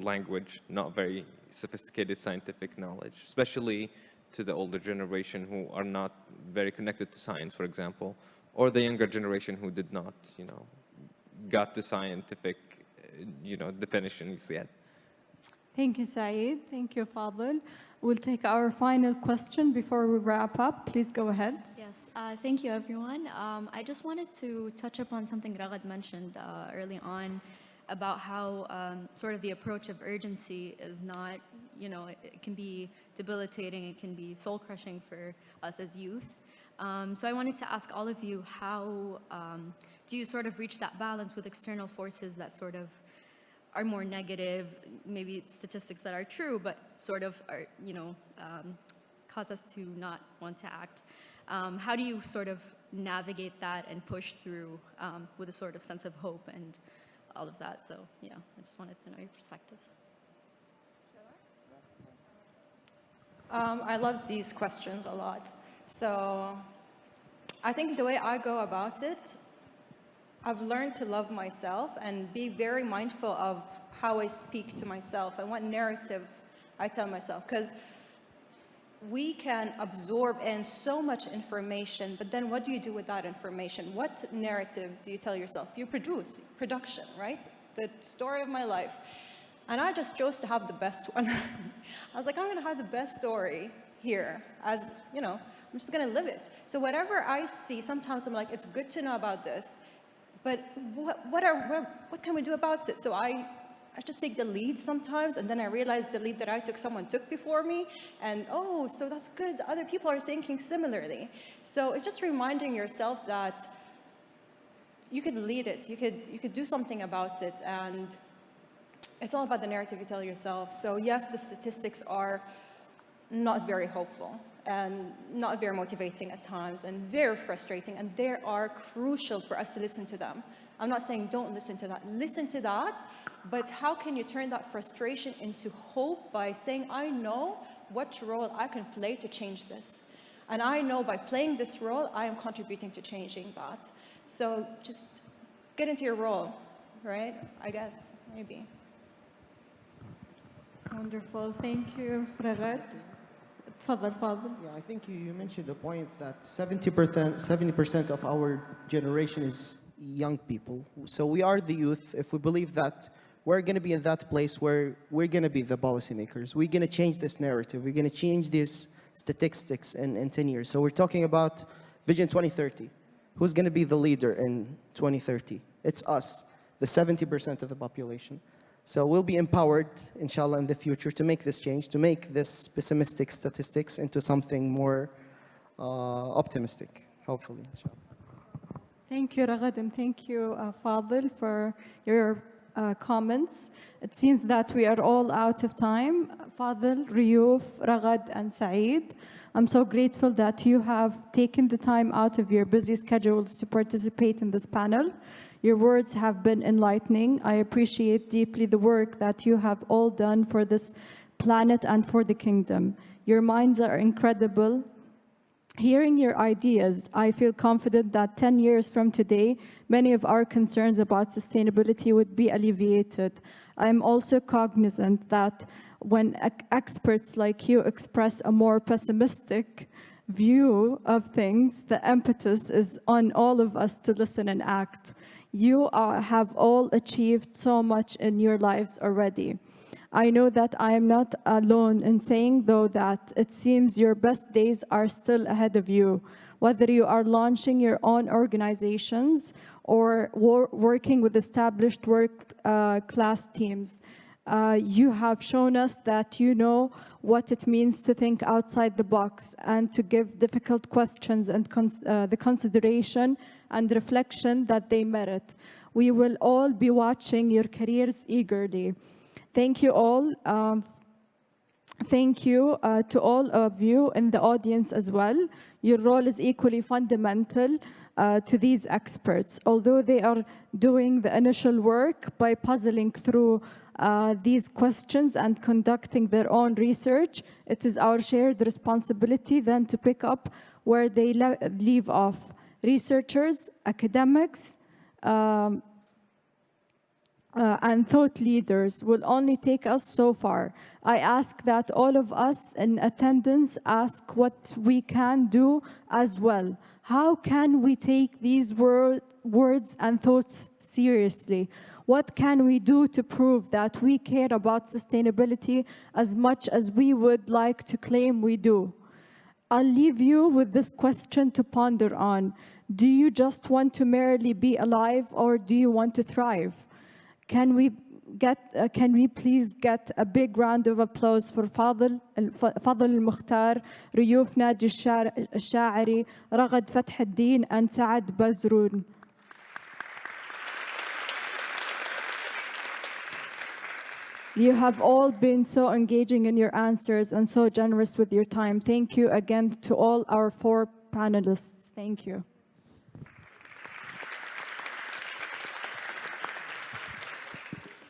language, not very sophisticated scientific knowledge, especially to the older generation who are not very connected to science, for example, or the younger generation who did not, got to scientific, definitions yet.
Thank you, Saeed. Thank you, Fadl. We'll take our final question before we wrap up. Please go ahead.
Yes, thank you, everyone. I just wanted to touch upon something Ragad mentioned early on about how sort of the approach of urgency is not, it can be debilitating, it can be soul-crushing for us as youth. So I wanted to ask all of you, how do you sort of reach that balance with external forces that sort of are more negative, maybe statistics that are true, but sort of are, cause us to not want to act. How do you sort of navigate that and push through with a sort of sense of hope and all of that? So, I just wanted to know your perspective.
I love these questions a lot. So I think the way I go about it, I've learned to love myself and be very mindful of how I speak to myself and what narrative I tell myself. Because we can absorb in so much information, but then what do you do with that information? What narrative do you tell yourself? You production, right? The story of my life. And I just chose to have the best one. I was like, I'm going to have the best story here, as, I'm just going to live it. So whatever I see, sometimes I'm like, it's good to know about this, but what can we do about it? So I just take the lead sometimes, and then I realize the lead that I took, someone took before me, and oh, so that's good. Other people are thinking similarly. So it's just reminding yourself that you could lead it, you could do something about it, and it's all about the narrative you tell yourself. So yes, the statistics are not very hopeful and not very motivating at times and very frustrating, and they are crucial for us to listen to them. I'm not saying don't listen to that. Listen to that, but how can you turn that frustration into hope by saying, I know what role I can play to change this. And I know by playing this role, I am contributing to changing that. So just get into your role, right? I guess, maybe.
Wonderful. Thank you, Ragad. تفضل فاضل.
Yeah, I think you mentioned the point that 70% of our generation is young people. So we are the youth. If we believe that we're going to be in that place where we're going to be the policymakers, we're going to change this narrative. We're going to change these statistics in 10 years. So we're talking about Vision 2030. Who's going to be the leader in 2030? It's us, the 70% of the population. So we'll be empowered, inshallah, in the future to make this change, to make this pessimistic statistics into something more optimistic, hopefully, inshallah.
Thank you, Ragad, and thank you, Fadil, for your comments. It seems that we are all out of time. Fadil, Riyuf, Ragad, and Saeed, I'm so grateful that you have taken the time out of your busy schedules to participate in this panel. Your words have been enlightening. I appreciate deeply the work that you have all done for this planet and for the kingdom. Your minds are incredible. Hearing your ideas, I feel confident that 10 years from today, many of our concerns about sustainability would be alleviated. I am also cognizant that when experts like you express a more pessimistic view of things, the impetus is on all of us to listen and act. You have all achieved so much in your lives already. I know that I am not alone in saying, though, that it seems your best days are still ahead of you. Whether you are launching your own organizations or working with established work-class teams, you have shown us that you know what it means to think outside the box and to give difficult questions and the consideration and reflection that they merit. We will all be watching your careers eagerly. Thank you all. Thank you to all of you in the audience as well. Your role is equally fundamental to these experts. Although they are doing the initial work by puzzling through these questions and conducting their own research, it is our shared responsibility then to pick up where they leave off. Researchers, academics, and thought leaders will only take us so far. I ask that all of us in attendance ask what we can do as well. How can we take these words and thoughts seriously? What can we do to prove that we care about sustainability as much as we would like to claim we do? I'll leave you with this question to ponder on. Do you just want to merely be alive, or do you want to thrive? Can we please get a big round of applause for Fadil al-Mukhtar, Riyuf Naji al-Sha'ari, Ragad Fath al-Din, and Saad Bazroun. You have all been so engaging in your answers and so generous with your time. Thank you again to all our 4 panelists. Thank you.